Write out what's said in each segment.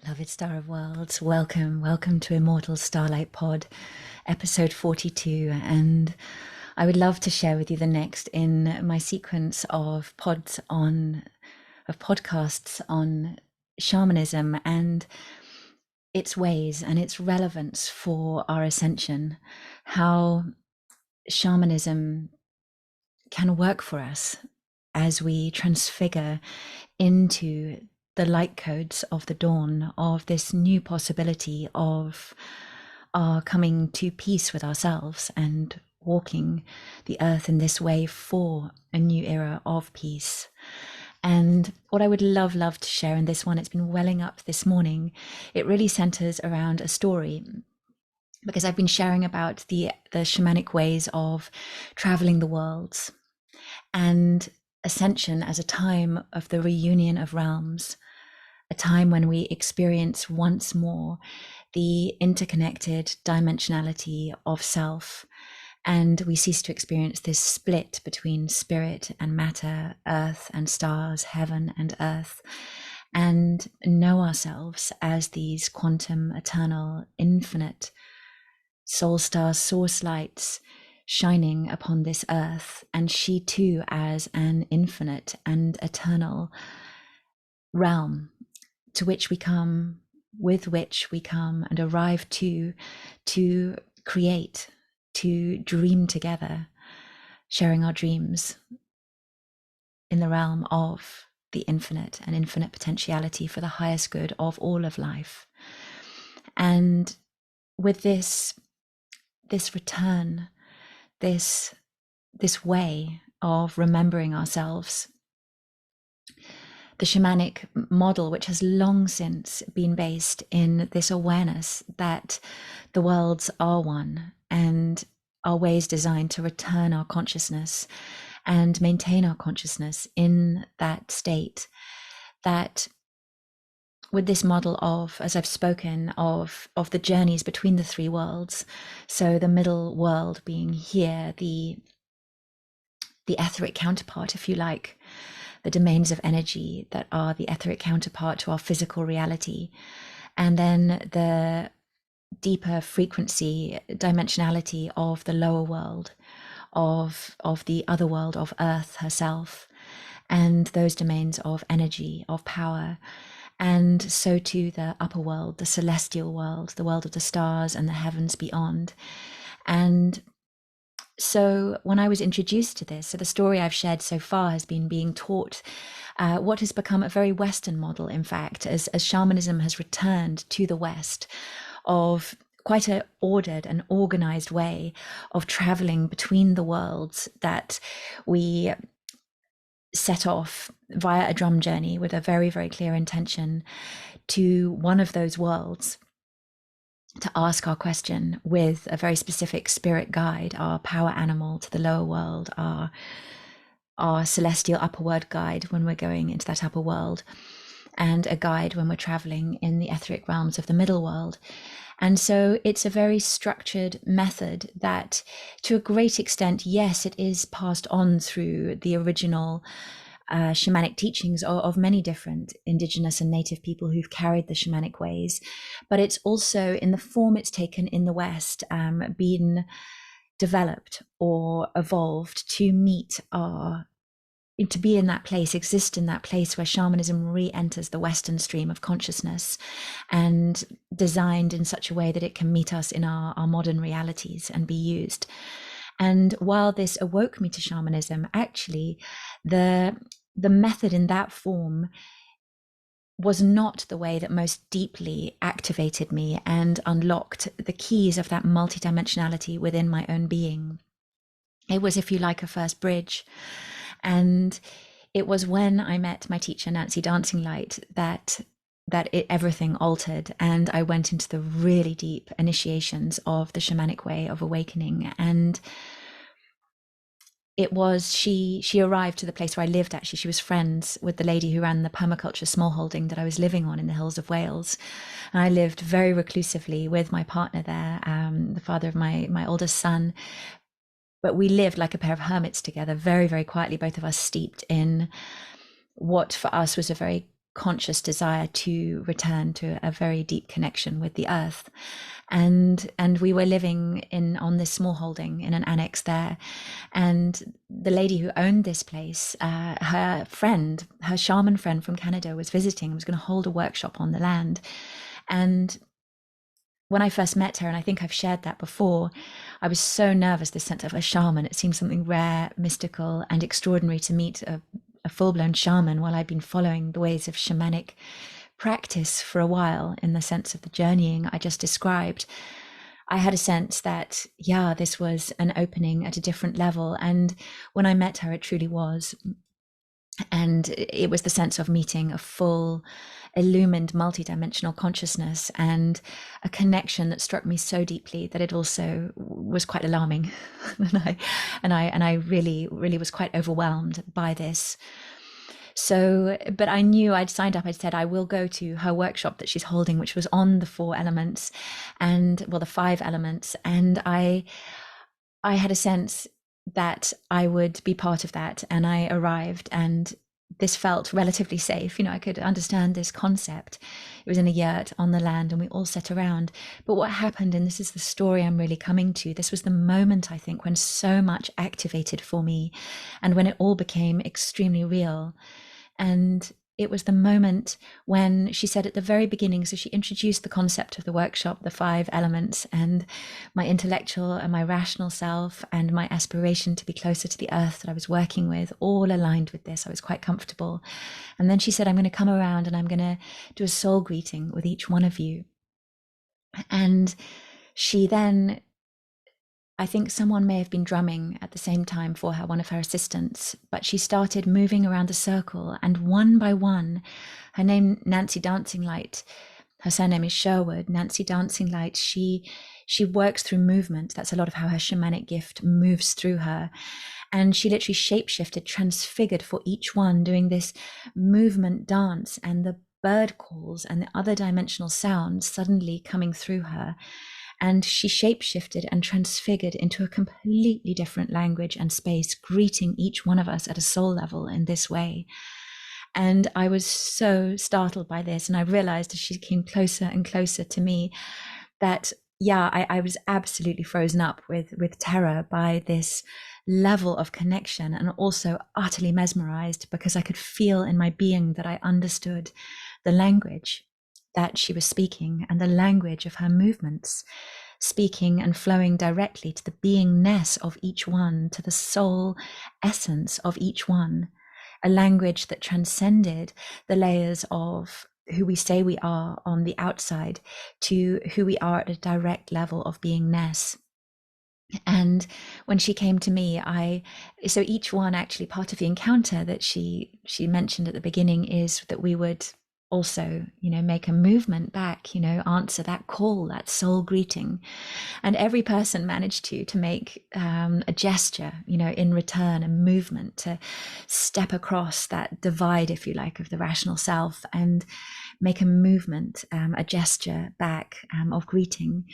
Beloved Star of Worlds, welcome to Immortal Starlight Pod, episode 42. And I would love to share with you the next in my sequence of podcasts on shamanism and its ways and its relevance for our ascension, how shamanism can work for us as we transfigure into the light codes of the dawn of this new possibility of our coming to peace with ourselves and walking the earth in this way for a new era of peace. And what I would love to share in this one, it's been welling up this morning, it really centers around a story, because I've been sharing about the shamanic ways of traveling the worlds and ascension as a time of the reunion of realms, a time when we experience once more the interconnected dimensionality of self, and we cease to experience this split between spirit and matter, earth and stars, heaven and earth, and know ourselves as these quantum, eternal, infinite soul star source lights shining upon this earth, and she too as an infinite and eternal realm to which we come, with which we come and arrive to create, to dream together, sharing our dreams in the realm of the infinite and infinite potentiality for the highest good of all of life. And with this return, this way of remembering ourselves, the shamanic model, which has long since been based in this awareness that the worlds are one and are ways designed to return our consciousness and maintain our consciousness in that state, that with this model of, as I've spoken, of the journeys between the three worlds, so the middle world being here, the etheric counterpart, if you like, the domains of energy that are the etheric counterpart to our physical reality, and then the deeper frequency dimensionality of the lower world, of the other world, of Earth herself, and those domains of energy, of power, and so too the upper world, the celestial world, the world of the stars and the heavens beyond. And so when I was introduced to this, so the story I've shared so far has been being taught what has become a very Western model, in fact, as shamanism has returned to the West, of quite an ordered and organized way of traveling between the worlds, that we set off via a drum journey with a very, very clear intention to one of those worlds, to ask our question with a very specific spirit guide, our power animal to the lower world, our celestial upper world guide when we're going into that upper world, and a guide when we're traveling in the etheric realms of the middle world. And so it's a very structured method that, to a great extent, yes, it is passed on through the original shamanic teachings of many different indigenous and native people who've carried the shamanic ways, but it's also, in the form it's taken in the West, been developed or evolved to be in that place, exist in that place where shamanism re-enters the Western stream of consciousness, and designed in such a way that it can meet us in our modern realities and be used. And while this awoke me to shamanism, actually the method in that form was not the way that most deeply activated me and unlocked the keys of that multidimensionality within my own being. It was, if you like, a first bridge. And it was when I met my teacher, Nancy Dancing Light, that everything altered, and I went into the really deep initiations of the shamanic way of awakening. And it was, she arrived to the place where I lived. Actually, she was friends with the lady who ran the permaculture smallholding that I was living on in the hills of Wales. And I lived very reclusively with my partner there, the father of my oldest son. But we lived like a pair of hermits together, very, very quietly, both of us steeped in what for us was a very conscious desire to return to a very deep connection with the earth. And we were living on this small holding in an annex there. And the lady who owned this place, her shaman friend from Canada, was visiting, was going to hold a workshop on the land. And when I first met her, and I think I've shared that before, I was so nervous, this sense of a shaman. It seemed something rare, mystical, and extraordinary to meet a full-blown shaman, while I'd been following the ways of shamanic practice for a while, in the sense of the journeying I just described. I had a sense that, yeah, this was an opening at a different level. And when I met her, it truly was. And it was the sense of meeting a full, illumined, multidimensional consciousness, and a connection that struck me so deeply that it also was quite alarming. and I really, really was quite overwhelmed by this. So, but I knew, I'd signed up, I'd said I will go to her workshop that she's holding, which was on the 4 elements, and well, the 5 elements. And I had a sense that I would be part of that. And I arrived, and this felt relatively safe. I could understand this concept. It was in a yurt on the land, and we all sat around. But what happened, and this is the story I'm really coming to, this was the moment, I think, when so much activated for me, and when it all became extremely real. And it was the moment when she said at the very beginning, so she introduced the concept of the workshop, the 5 elements, and my intellectual and my rational self and my aspiration to be closer to the earth that I was working with, all aligned with this. I was quite comfortable. And then she said, I'm going to come around and I'm going to do a soul greeting with each one of you. And she then, I think someone may have been drumming at the same time for her, one of her assistants, but she started moving around the circle, and one by one, her name, Nancy Dancing Light, her surname is Sherwood, Nancy Dancing Light, she works through movement. That's a lot of how her shamanic gift moves through her. And she literally shapeshifted, transfigured for each one, doing this movement dance, and the bird calls and the other dimensional sounds suddenly coming through her. And she shapeshifted and transfigured into a completely different language and space, greeting each one of us at a soul level in this way. And I was so startled by this. And I realized as she came closer and closer to me that, yeah, I was absolutely frozen up with terror by this level of connection, and also utterly mesmerized, because I could feel in my being that I understood the language that she was speaking, and the language of her movements, speaking and flowing directly to the beingness of each one, to the soul essence of each one, a language that transcended the layers of who we say we are on the outside to who we are at a direct level of beingness. And when she came to me, so each one, actually, part of the encounter that she mentioned at the beginning is that we would also, make a movement back, answer that call, that soul greeting. And every person managed to make a gesture, in return, a movement to step across that divide, if you like, of the rational self, and make a movement, a gesture back of greeting.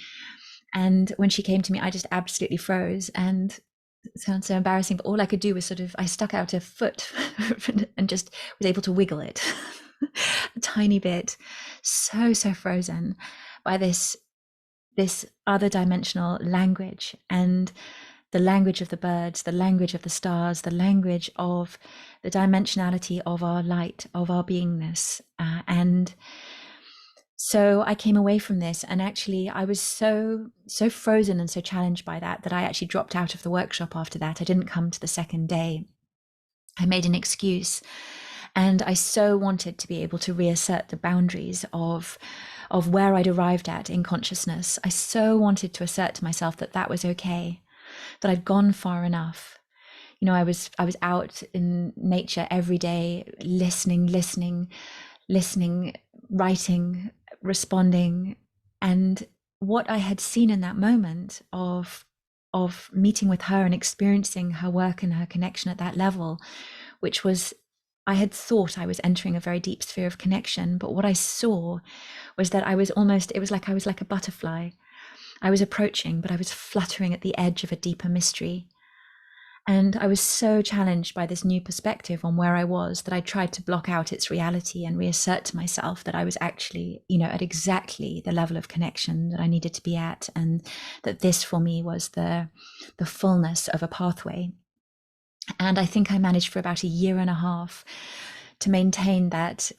And when she came to me, I just absolutely froze. And it sounds so embarrassing, but all I could do was I stuck out a foot and just was able to wiggle it a tiny bit, so frozen by this other dimensional language, and the language of the birds, the language of the stars, the language of the dimensionality of our light, of our beingness. And so I came away from this, and actually I was so frozen and so challenged by that I actually dropped out of the workshop after that. I didn't come to the second day. I made an excuse. And I so wanted to be able to reassert the boundaries of where I'd arrived at in consciousness. I so wanted to assert to myself that was okay, that I'd gone far enough. I was out in nature every day, listening, writing, responding. And what I had seen in that moment of meeting with her and experiencing her work and her connection at that level, which was, I had thought I was entering a very deep sphere of connection, but what I saw was that it was like I was like a butterfly. I was approaching, but I was fluttering at the edge of a deeper mystery. And I was so challenged by this new perspective on where I was that I tried to block out its reality and reassert to myself that I was actually, at exactly the level of connection that I needed to be at, and that this for me was the fullness of a pathway. And I think I managed for about a year and a half to maintain that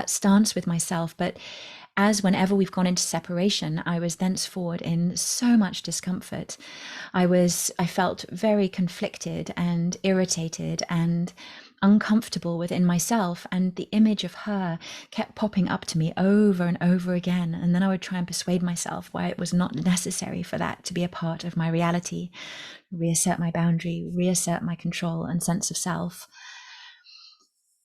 stance with myself. But as whenever we've gone into separation, I was thenceforward in so much discomfort. I felt very conflicted and irritated and uncomfortable within myself, and the image of her kept popping up to me over and over again. And then I would try and persuade myself why it was not necessary for that to be a part of my reality, reassert my boundary, reassert my control and sense of self.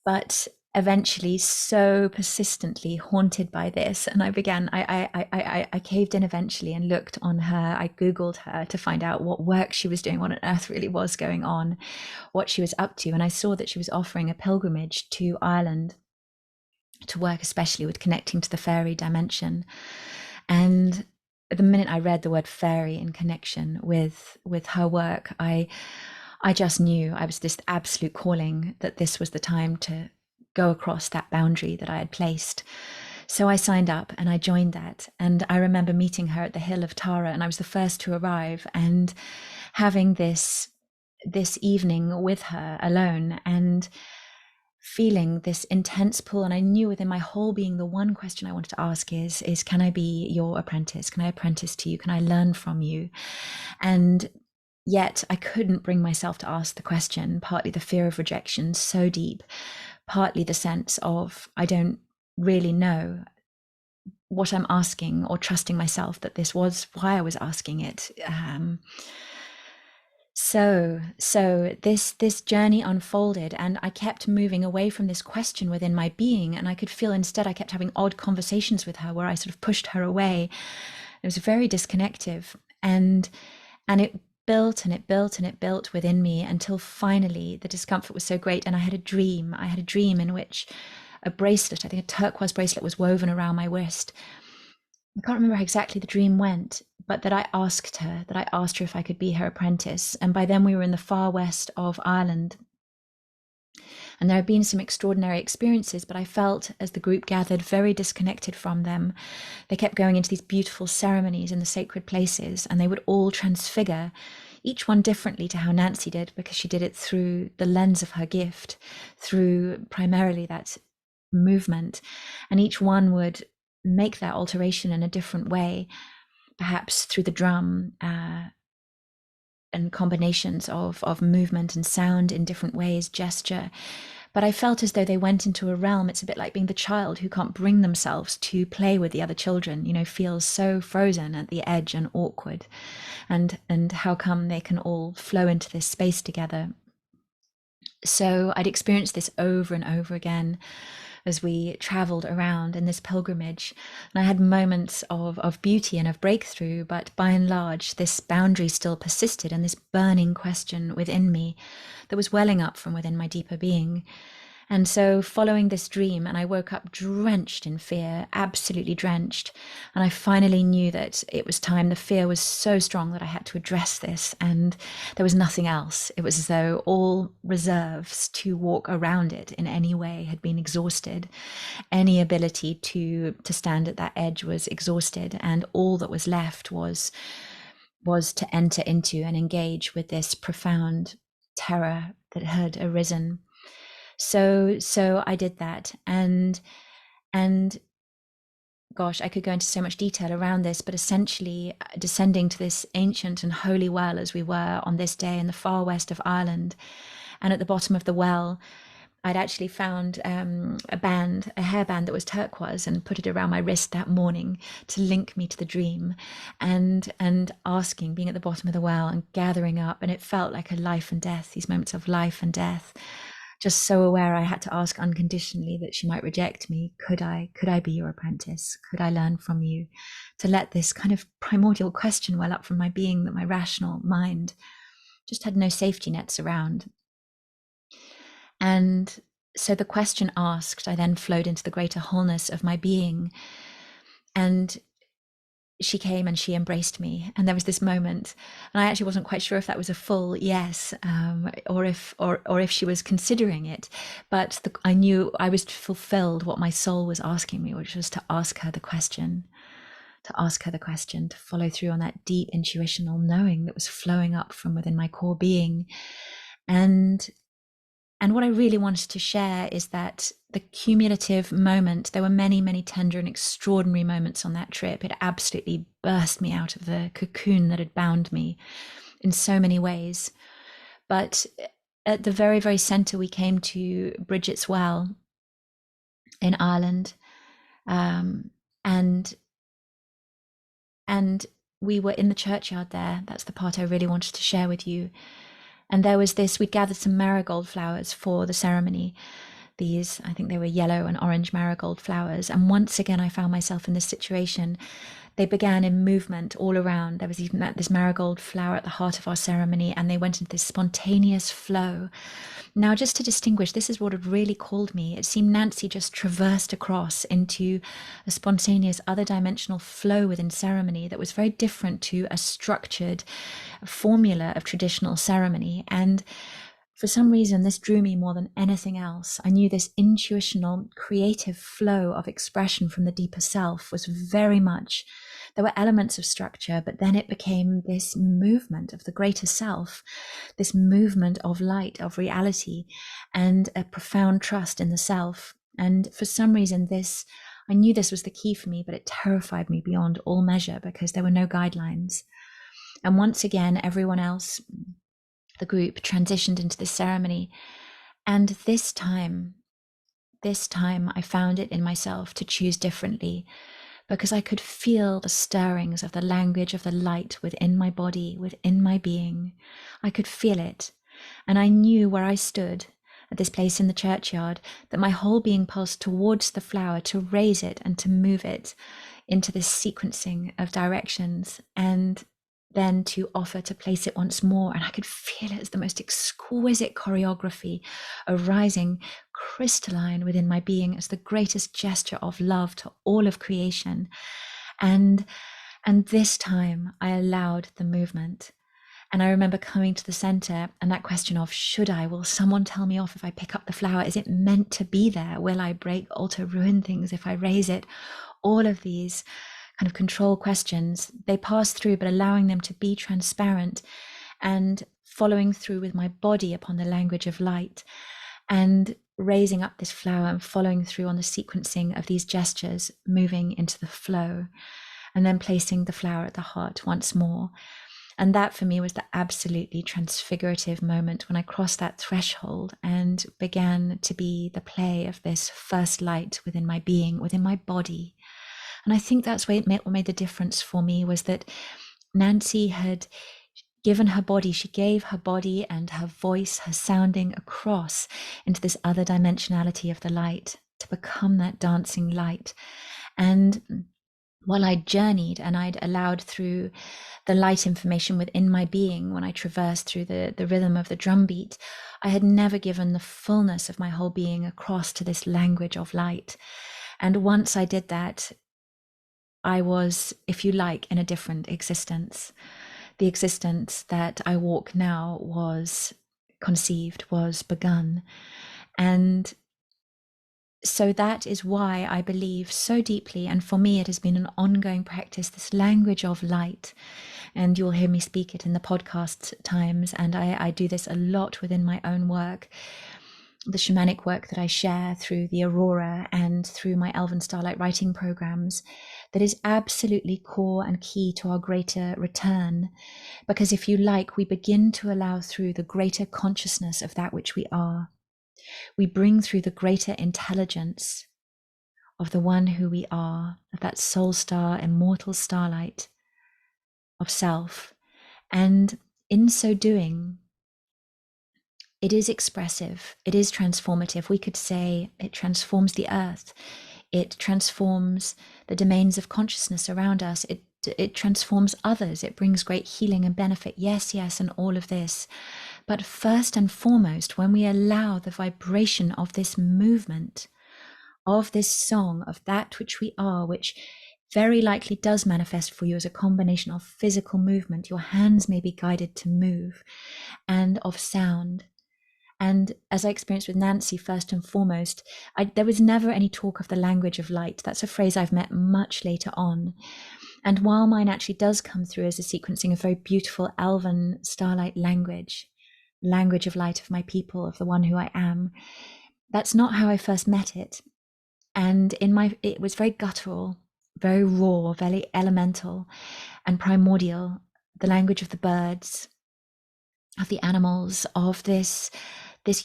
But eventually, so persistently haunted by this, and I caved in eventually and looked on her. I googled her to find out what work she was doing, what on earth really was going on, what she was up to. And I saw that she was offering a pilgrimage to Ireland to work especially with connecting to the fairy dimension. And the minute I read the word fairy in connection with her work, I just knew I was this absolute calling, that this was the time to go across that boundary that I had placed. So I signed up and I joined that. And I remember meeting her at the Hill of Tara, and I was the first to arrive, and having this evening with her alone and feeling this intense pull. And I knew within my whole being, the one question I wanted to ask is can I be your apprentice? Can I apprentice to you? Can I learn from you? And yet I couldn't bring myself to ask the question, partly the fear of rejection so deep, partly the sense of I don't really know what I'm asking, or trusting myself that this was why I was asking it. So this journey unfolded, and I kept moving away from this question within my being, and I could feel instead I kept having odd conversations with her where I sort of pushed her away. It was very disconnective, and it built and it built and it built within me until finally the discomfort was so great. And I had a dream in which a bracelet, I think a turquoise bracelet, was woven around my wrist. I can't remember how exactly the dream went, but that I asked her if I could be her apprentice. And by then we were in the far west of Ireland. And there had been some extraordinary experiences, but I felt, as the group gathered, very disconnected from them. They kept going into these beautiful ceremonies in the sacred places, and they would all transfigure, each one differently to how Nancy did, because she did it through the lens of her gift, through primarily that movement. And each one would make that alteration in a different way, perhaps through the drum, and combinations of movement and sound in different ways, gesture. But I felt as though they went into a realm. It's a bit like being the child who can't bring themselves to play with the other children, feels so frozen at the edge and awkward. And how come they can all flow into this space together? So I'd experienced this over and over again as we traveled around in this pilgrimage. And I had moments of beauty and of breakthrough, but by and large, this boundary still persisted, and this burning question within me that was welling up from within my deeper being. And so following this dream, and I woke up drenched in fear, absolutely drenched. And I finally knew that it was time. The fear was so strong that I had to address this, and there was nothing else. It was as though all reserves to walk around it in any way had been exhausted. Any ability to stand at that edge was exhausted, and all that was left was to enter into and engage with this profound terror that had arisen. So I did that, and gosh, I could go into so much detail around this, but essentially descending to this ancient and holy well as we were on this day in the far west of Ireland. And at the bottom of the well, I'd actually found a hairband that was turquoise, and put it around my wrist that morning to link me to the dream, and asking, being at the bottom of the well and gathering up. And it felt like a life and death, these moments of life and death. Just so aware I had to ask unconditionally that she might reject me. Could I be your apprentice? Could I learn from you? To let this kind of primordial question well up from my being that my rational mind just had no safety nets around. And so the question asked, I then flowed into the greater wholeness of my being. And she came and she embraced me, and there was this moment, and I actually wasn't quite sure if that was a full yes, or if she was considering it, but I knew I was fulfilled what my soul was asking me, which was to ask her the question, to follow through on that deep intuitional knowing that was flowing up from within my core being. And what I really wanted to share is that the cumulative moment, there were many, many tender and extraordinary moments on that trip. It absolutely burst me out of the cocoon that had bound me in so many ways. But at the very, very center, we came to Bridget's Well in Ireland. And we were in the churchyard there. That's the part I really wanted to share with you. And there was this, we'd gathered some marigold flowers for the ceremony. These, I think they were yellow and orange marigold flowers. And once again, I found myself in this situation. They began in movement all around. There was even this marigold flower at the heart of our ceremony, and they went into this spontaneous flow. Now, just to distinguish, this is what had really called me. It seemed Nancy just traversed across into a spontaneous other dimensional flow within ceremony that was very different to a structured formula of traditional ceremony. And for some reason, this drew me more than anything else. I knew this intuitional, creative flow of expression from the deeper self was very much, there were elements of structure, but then it became this movement of the greater self, this movement of light, of reality, and a profound trust in the self. And for some reason, I knew this was the key for me, but it terrified me beyond all measure because there were no guidelines. And once again, everyone else, the group, transitioned into this ceremony. And this time, I found it in myself to choose differently, because I could feel the stirrings of the language of the light within my body, within my being. I could feel it. And I knew where I stood at this place in the churchyard that my whole being pulsed towards the flower to raise it and to move it into this sequencing of directions, and then to offer to place it once more. And I could feel it as the most exquisite choreography arising crystalline within my being as the greatest gesture of love to all of creation. And this time I allowed the movement. And I remember coming to the center and that question of, will someone tell me off if I pick up the flower? Is it meant to be there? Will I break, alter, ruin things if I raise it? All of these kind of control questions, they pass through, but allowing them to be transparent and following through with my body upon the language of light, and raising up this flower and following through on the sequencing of these gestures, moving into the flow, and then placing the flower at the heart once more. And that for me was the absolutely transfigurative moment when I crossed that threshold and began to be the play of this first light within my being, within my body. And I think that's what made the difference for me, was that Nancy had given her body, she gave her body and her voice, her sounding across into this other dimensionality of the light to become that dancing light. And while I journeyed and I'd allowed through the light information within my being, when I traversed through the rhythm of the drum beat, I had never given the fullness of my whole being across to this language of light. And once I did that, I was, if you like, in a different existence. The existence that I walk now was conceived, was begun. And so that is why I believe so deeply, and for me it has been an ongoing practice, this language of light. And you'll hear me speak it in the podcast times, and I do this a lot within my own work, the shamanic work that I share through the Aurora and through my Elven Starlight writing programs, that is absolutely core and key to our greater return. Because if you like, we begin to allow through the greater consciousness of that which we are. We bring through the greater intelligence of the one who we are, of that soul star, immortal starlight of self. And in so doing, it is expressive, it is transformative. We could say it transforms the earth, it transforms the domains of consciousness around us, it transforms others, it brings great healing and benefit. Yes, and all of this. But first and foremost, when we allow the vibration of this movement, of this song, of that which we are, which very likely does manifest for you as a combination of physical movement. Your hands may be guided to move, and of sound. And as I experienced with Nancy, first and foremost, there was never any talk of the language of light. That's a phrase I've met much later on. And while mine actually does come through as a sequencing of very beautiful elven starlight language of light of my people, of the one who I am, that's not how I first met it. And it was very guttural, very raw, very elemental and primordial, the language of the birds, of the animals, of this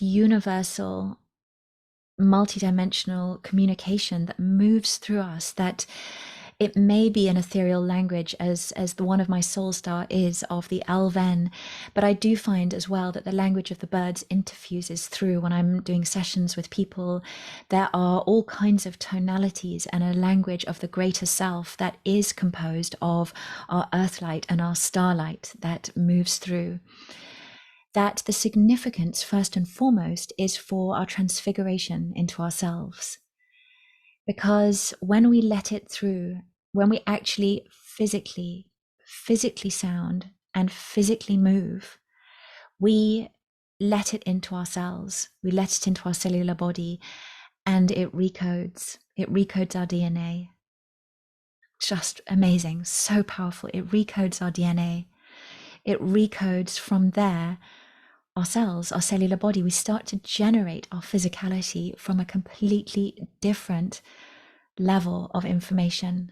universal, multidimensional communication that moves through us, that it may be an ethereal language as the one of my soul star is of the Elven, but I do find as well that the language of the birds interfuses through when I'm doing sessions with people. There are all kinds of tonalities and a language of the greater self that is composed of our earthlight and our starlight that moves through. That the significance, first and foremost, is for our transfiguration into ourselves. Because when we let it through, when we actually physically sound and physically move, we let it into ourselves, we let it into our cellular body, and it recodes our DNA. Just amazing, so powerful. It recodes our DNA. It recodes from there our cells, our cellular body. We start to generate our physicality from a completely different level of information,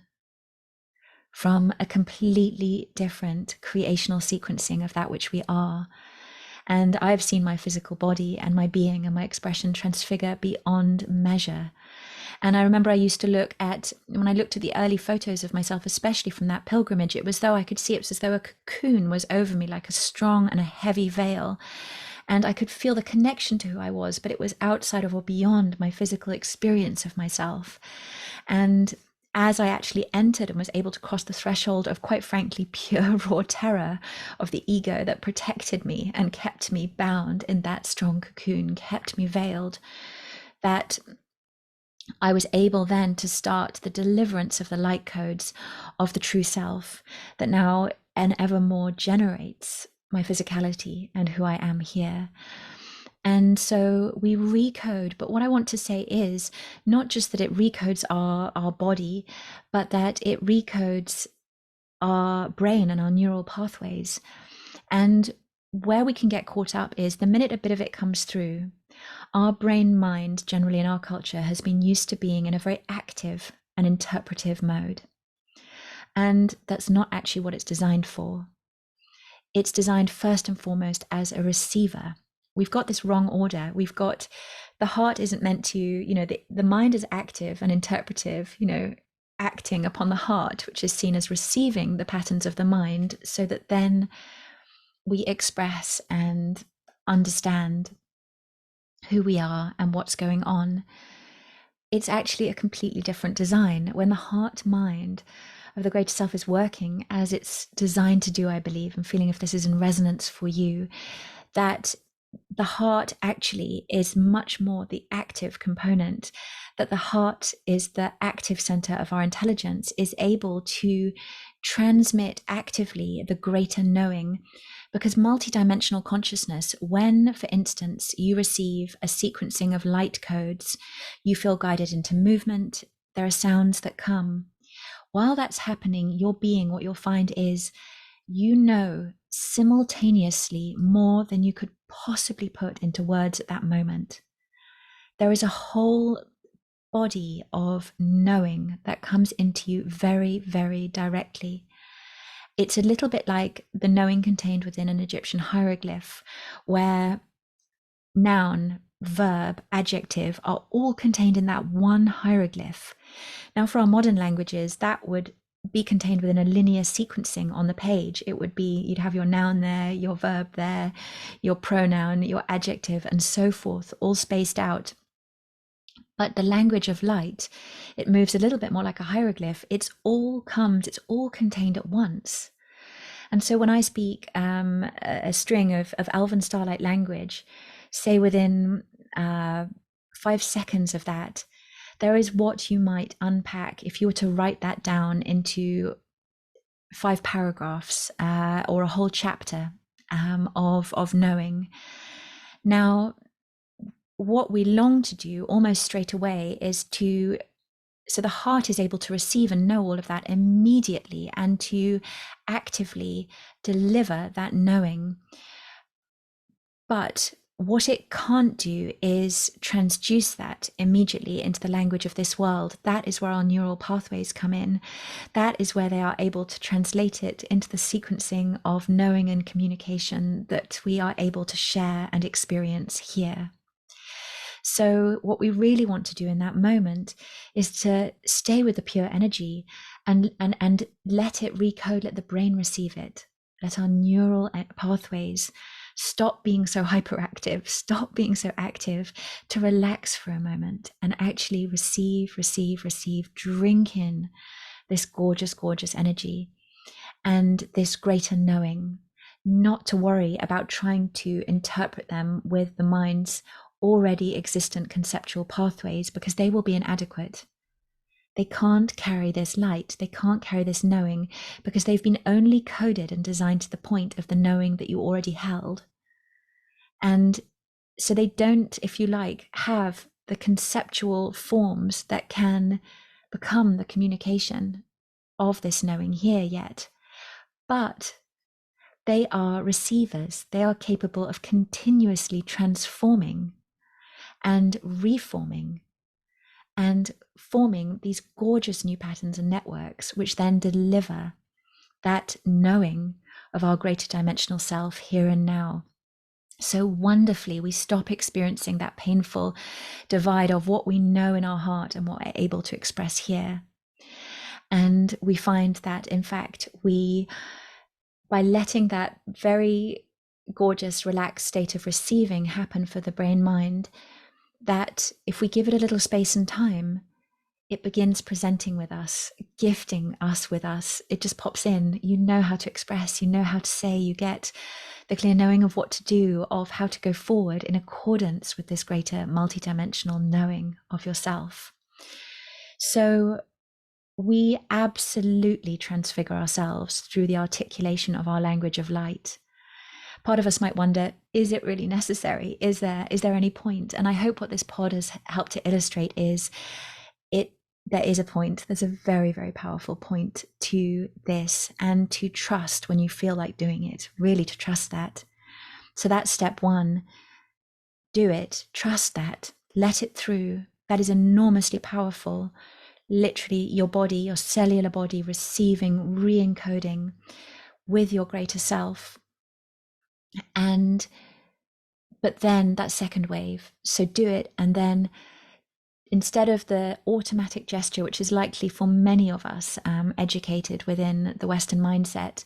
from a completely different creational sequencing of that which we are. And I've seen my physical body and my being and my expression transfigure beyond measure. And I remember I used to look at, when I looked at the early photos of myself, especially from that pilgrimage, it was though I could see, it was as though a cocoon was over me, like a strong and a heavy veil. And I could feel the connection to who I was, but it was outside of or beyond my physical experience of myself. And as I actually entered and was able to cross the threshold of, quite frankly, pure raw terror of the ego that protected me and kept me bound in that strong cocoon, kept me veiled, that I was able then to start the deliverance of the light codes of the true self that now and evermore generates my physicality and who I am here. And so we recode, but what I want to say is not just that it recodes our body, but that it recodes our brain and our neural pathways. And where we can get caught up is the minute a bit of it comes through, our brain mind, generally in our culture, has been used to being in a very active and interpretive mode. And that's not actually what it's designed for. It's designed first and foremost as a receiver. We've got this wrong order. We've got, the heart isn't meant to, the mind is active and interpretive, acting upon the heart, which is seen as receiving the patterns of the mind, so that then we express and understand who we are and what's going on. It's actually a completely different design. When the heart mind of the greater self is working as it's designed to do, I believe, and feeling if this is in resonance for you, that the heart actually is much more the active component, that the heart is the active center of our intelligence, is able to transmit actively the greater knowing. Because multidimensional consciousness, when, for instance, you receive a sequencing of light codes, you feel guided into movement, there are sounds that come. While that's happening, your being, what you'll find is, simultaneously more than you could possibly put into words at that moment. There is a whole body of knowing that comes into you very, very directly. It's a little bit like the knowing contained within an Egyptian hieroglyph, where noun, verb, adjective are all contained in that one hieroglyph. Now, for our modern languages, that would be contained within a linear sequencing on the page. It would be, you'd have your noun there, your verb there, your pronoun, your adjective, and so forth, all spaced out. But the language of light, it moves a little bit more like a hieroglyph. It's all contained at once. And so when I speak a string of Elven Starlight language, say within 5 seconds of that, There is what you might unpack if you were to write that down into 5 paragraphs or a whole chapter of knowing. Now, what we long to do almost straight away is to, so the heart is able to receive and know all of that immediately and to actively deliver that knowing. But what it can't do is transduce that immediately into the language of this world. That is where our neural pathways come in. That is where they are able to translate it into the sequencing of knowing and communication that we are able to share and experience here. So what we really want to do in that moment is to stay with the pure energy and let it recode, let the brain receive it, let our neural pathways stop being so hyperactive, stop being so active, to relax for a moment and actually receive, drink in this gorgeous, gorgeous energy and this greater knowing, not to worry about trying to interpret them with the mind's already existent conceptual pathways, because they will be inadequate. They can't carry this light, they can't carry this knowing, because they've been only coded and designed to the point of the knowing that you already held. And so they don't, if you like, have the conceptual forms that can become the communication of this knowing here yet. But they are receivers. They are capable of continuously transforming and reforming and forming these gorgeous new patterns and networks, which then deliver that knowing of our greater dimensional self here and now. So wonderfully, we stop experiencing that painful divide of what we know in our heart and what we're able to express here. And we find that, in fact, by letting that very gorgeous, relaxed state of receiving happen for the brain mind, that if we give it a little space and time, it begins presenting with us, gifting us with us. It just pops in. You know how to express, you know how to say, you get the clear knowing of what to do, of how to go forward in accordance with this greater multidimensional knowing of yourself. So we absolutely transfigure ourselves through the articulation of our language of light. Part of us might wonder, is it really necessary? Is there any point? And I hope what this pod has helped to illustrate is there is a point. There's a very, very powerful point to this, and to trust when you feel like doing it, really to trust that. So that's step one. Do it, trust that, let it through. That is enormously powerful. Literally your body, your cellular body, receiving, re-encoding with your greater self. But then that second wave, so do it, and then instead of the automatic gesture, which is likely for many of us educated within the Western mindset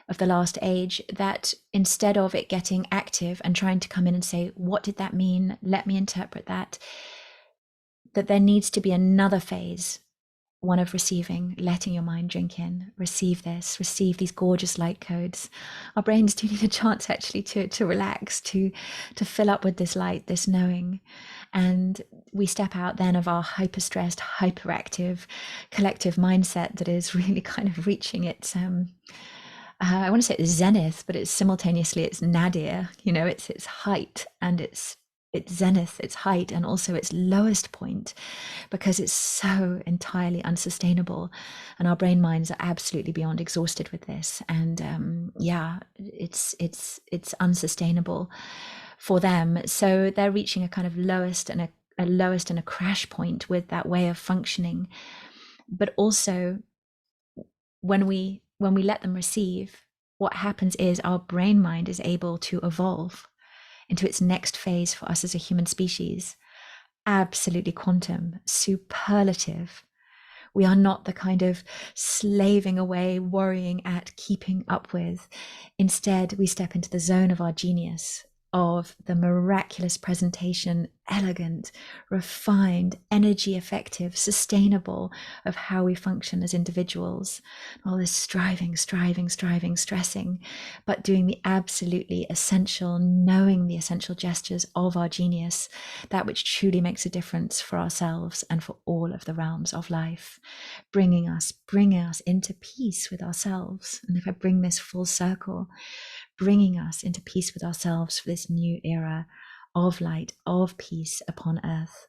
of the last age, that instead of it getting active and trying to come in and say, what did that mean? Let me interpret that. That there needs to be another phase, one of receiving, letting your mind drink in, receive this, receive these gorgeous light codes. Our brains do need a chance actually to relax, to fill up with this light, this knowing. And we step out then of our hyper-stressed, hyperactive collective mindset that is really kind of reaching its, I want to say it's zenith, but it's simultaneously its nadir, it's its height and its zenith, its height, and also its lowest point, because it's so entirely unsustainable. And our brain minds are absolutely beyond exhausted with this. And it's unsustainable for them. So they're reaching a kind of lowest and a crash point with that way of functioning. But also when we let them receive, what happens is our brain mind is able to evolve into its next phase for us as a human species. Absolutely quantum, superlative. We are not the kind of slaving away, worrying at, keeping up with. Instead, we step into the zone of our genius, of the miraculous presentation, elegant, refined, energy effective, sustainable of how we function as individuals. All this striving, stressing, but doing the absolutely essential, knowing the essential gestures of our genius, that which truly makes a difference for ourselves and for all of the realms of life, bringing us into peace with ourselves. And if I bring this full circle, bringing us into peace with ourselves for this new era of light, of peace upon earth.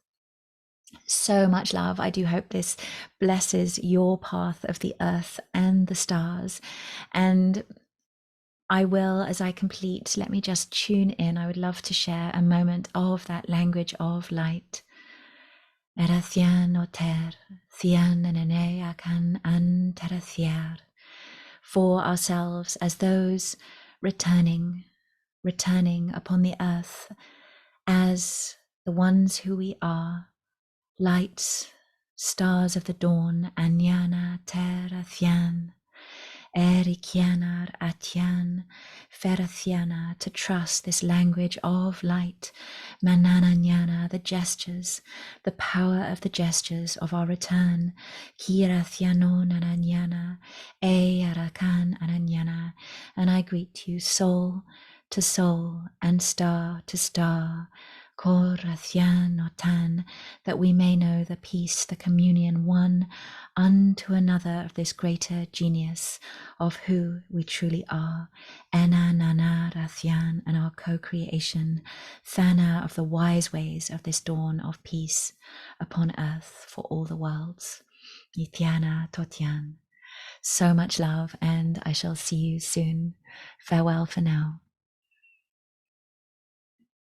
So much love. I do hope this blesses your path of the earth and the stars. And I will, as I complete, let me just tune in. I would love to share a moment of that language of light. Erathian oter, thian enene akan an terathiar. For ourselves as those returning upon the earth as the ones who we are, lights, stars of the dawn, Anyana Terathian, Erikianar Atyan, Ferathiana, to trust this language of light, Manananyana, the gestures, the power of the gestures of our return, Kirathiano Nananyana, Arakan Ananyana, and I greet you soul to soul and star to star, Korathian Otan, that we may know the peace, the communion one unto another of this greater genius of who we truly are, Enanana Rathian, and our co-creation, Thana, of the wise ways of this dawn of peace upon earth for all the worlds. Nithyana Totyan. So much love, and I shall see you soon. Farewell for now.